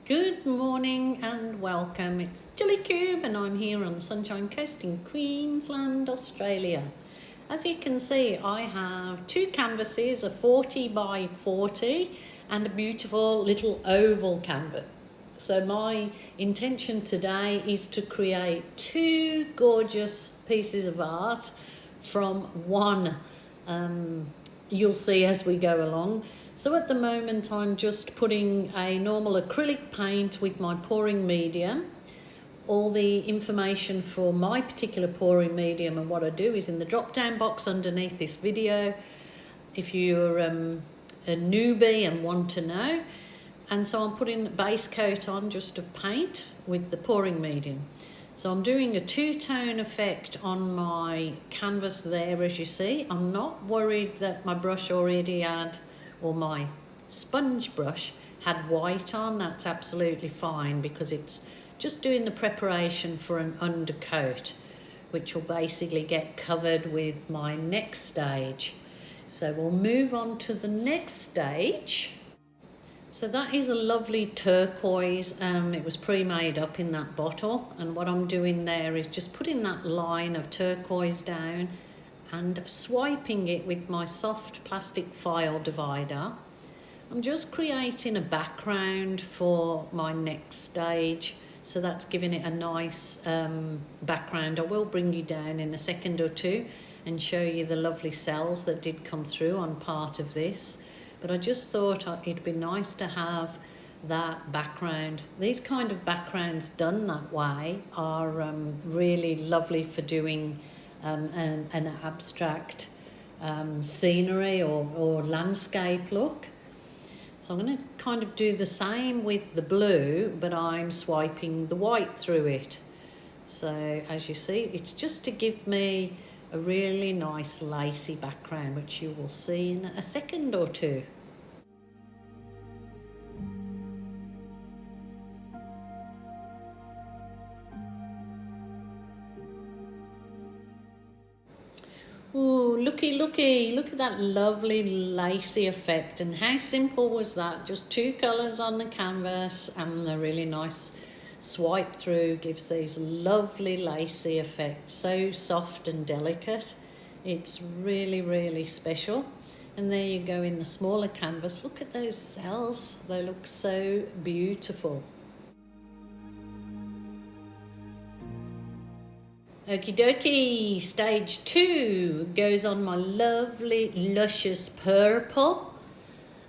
Good morning and welcome. It's Jilly Cube and I'm here on the Sunshine Coast in Queensland, Australia. As you can see, I have two canvases, a 40 by 40 and a beautiful little oval canvas. So my intention today is to create two gorgeous pieces of art from one. You'll see as we go along. So at the moment I'm just putting a normal acrylic paint with my pouring medium. All the information for my particular pouring medium and what I do is in the drop down box underneath this video if you're a newbie and want to know. And so I'm putting a base coat on just of paint with the pouring medium. So I'm doing a two-tone effect on my canvas there, as you see. I'm not worried that my brush already had, or my sponge brush had white on. That's absolutely fine because it's just doing the preparation for an undercoat, which will basically get covered with my next stage. So we'll move on to the next stage. So that is a lovely turquoise. It was pre-made up in that bottle, and what I'm doing there is just putting that line of turquoise down and swiping it with my soft plastic file divider. I'm just creating a background for my next stage, so that's giving it a nice background. I will bring you down in a second or two and show you the lovely cells that did come through on part of this. But I just thought it'd be nice to have that background. These kind of backgrounds done that way are really lovely for doing an abstract scenery or landscape look. So I'm going to kind of do the same with the blue, but I'm swiping the white through it. So as you see, it's just to give me a really nice lacy background, which you will see in a second or two. Ooh, look at that lovely lacy effect. And how simple was that? Just two colours on the canvas and a really nice swipe through gives these lovely lacy effects. So soft and delicate. It's really, really special. And there you go in the smaller canvas. Look at those cells. They look so beautiful. Okie dokie, stage 2 goes on my lovely luscious purple.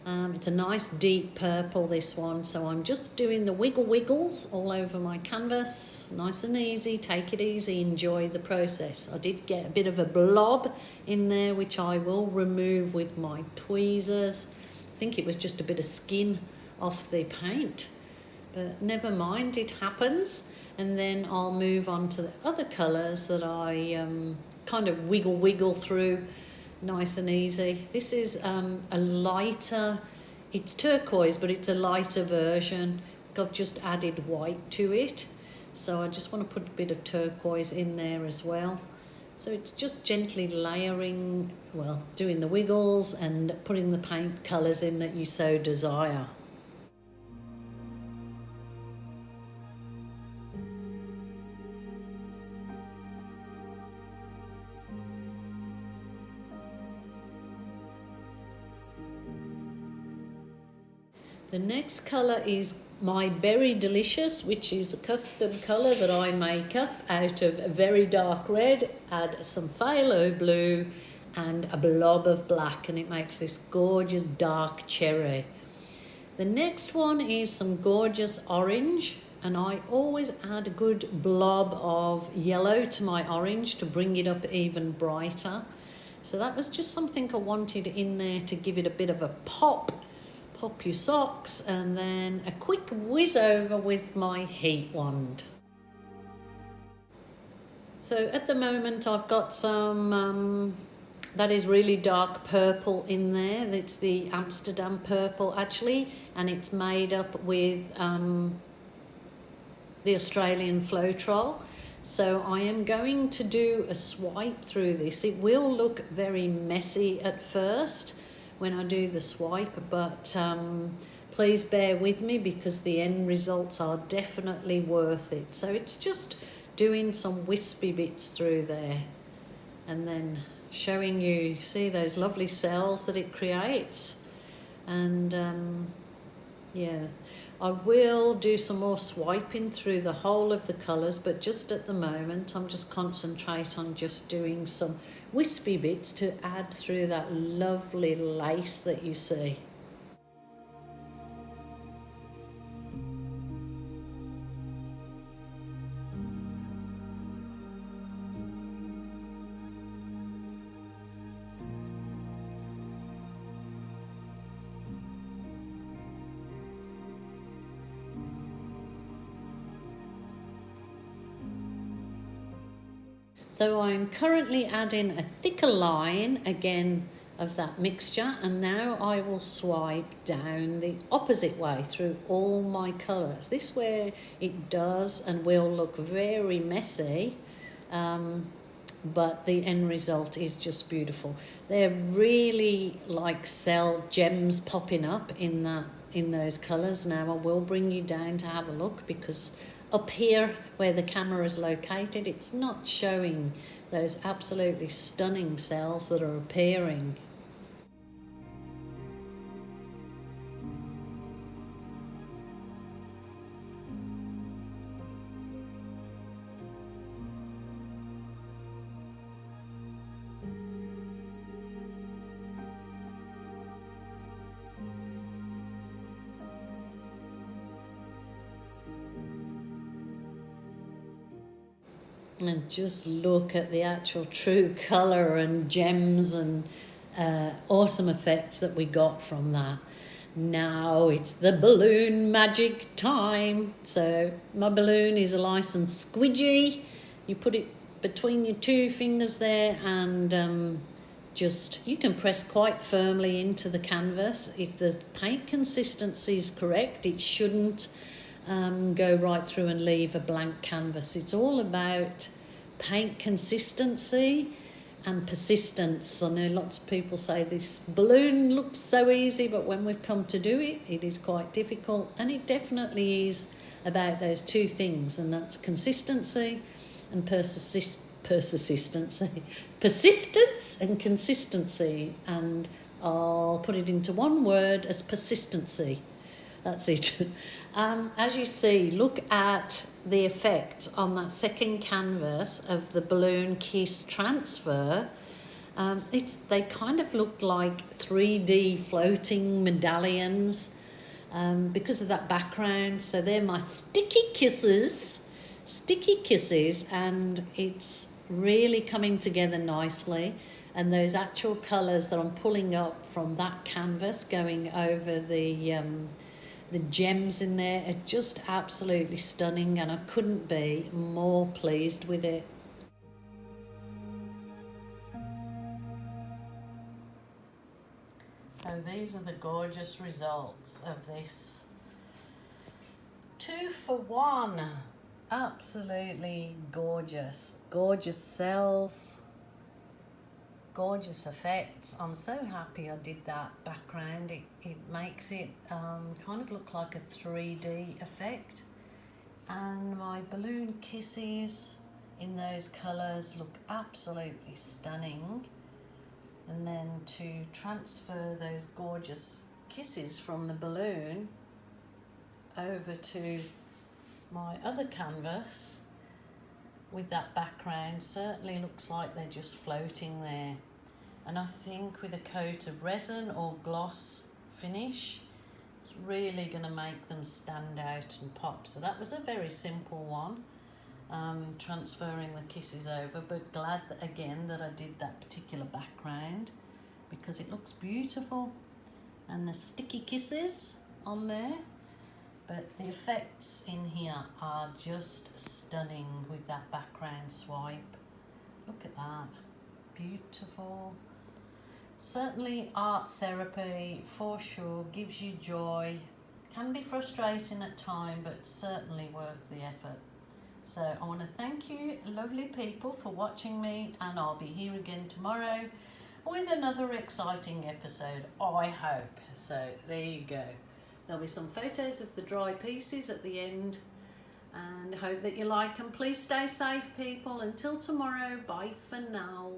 It's a nice deep purple, this one, so I'm just doing the wiggles all over my canvas. Nice and easy, take it easy, enjoy the process. I did get a bit of a blob in there which I will remove with my tweezers. I think it was just a bit of skin off the paint, but never mind, it happens. And then I'll move on to the other colours that I kind of wiggle through nice and easy. This is a lighter, it's turquoise, but it's a lighter version. I've just added white to it. So I just want to put a bit of turquoise in there as well. So it's just gently layering, well, doing the wiggles and putting the paint colours in that you so desire. The next colour is my Berry Delicious, which is a custom colour that I make up out of a very dark red, add some phthalo blue and a blob of black, and it makes this gorgeous dark cherry. The next one is some gorgeous orange, and I always add a good blob of yellow to my orange to bring it up even brighter. So that was just something I wanted in there to give it a bit of a pop. Pop your socks, and then a quick whiz over with my heat wand. So at the moment I've got some that is really dark purple in there. It's the Amsterdam purple actually, and it's made up with the Australian Floetrol. So I am going to do a swipe through this. It will look very messy at first when I do the swipe, but please bear with me because the end results are definitely worth it. So it's just doing some wispy bits through there and then showing you, see those lovely cells that it creates. And yeah, I will do some more swiping through the whole of the colours, but just at the moment I'm just concentrate on just doing some wispy bits to add through that lovely lace that you see. So I'm currently adding a thicker line again of that mixture, and now I will swipe down the opposite way through all my colours. This where it does and will look very messy, but the end result is just beautiful. They're really like cell gems popping up in those colours. Now I will bring you down to have a look, because up here where the camera is located, it's not showing those absolutely stunning cells that are appearing. And just look at the actual true colour and gems and awesome effects that we got from that. Now it's the balloon magic time. So my balloon is a licensed squidgy. You put it between your two fingers there, and just, you can press quite firmly into the canvas. If the paint consistency is correct, it shouldn't go right through and leave a blank canvas. It's all about paint consistency and persistence. I know lots of people say this balloon looks so easy, but when we've come to do it, it is quite difficult, and it definitely is about those two things, and that's consistency and persistence and consistency, and I'll put it into one word as persistency. That's it. As you see, look at the effect on that second canvas of the balloon kiss transfer. They kind of look like 3D floating medallions because of that background. So they're my sticky kisses, and it's really coming together nicely. And those actual colours that I'm pulling up from that canvas going over the gems in there are just absolutely stunning, and I couldn't be more pleased with it. So these are the gorgeous results of this 2-for-1. Absolutely gorgeous cells, gorgeous effects. I'm so happy I did that background. It makes it kind of look like a 3D effect. And my balloon kisses in those colours look absolutely stunning. And then to transfer those gorgeous kisses from the balloon over to my other canvas with that background certainly looks like they're just floating there. And I think with a coat of resin or gloss finish, it's really going to make them stand out and pop. So that was a very simple one, transferring the kisses over, but glad that, again, that I did that particular background because it looks beautiful. And the sticky kisses on there, but the effects in here are just stunning with that background swipe. Look at that, beautiful. Certainly art therapy for sure, gives you joy, can be frustrating at times, but certainly worth the effort. So I want to thank you lovely people for watching me, and I'll be here again tomorrow with another exciting episode, I hope. So there you go. There'll be some photos of the dry pieces at the end, and hope that you like them. Please stay safe, people. Until tomorrow, bye for now.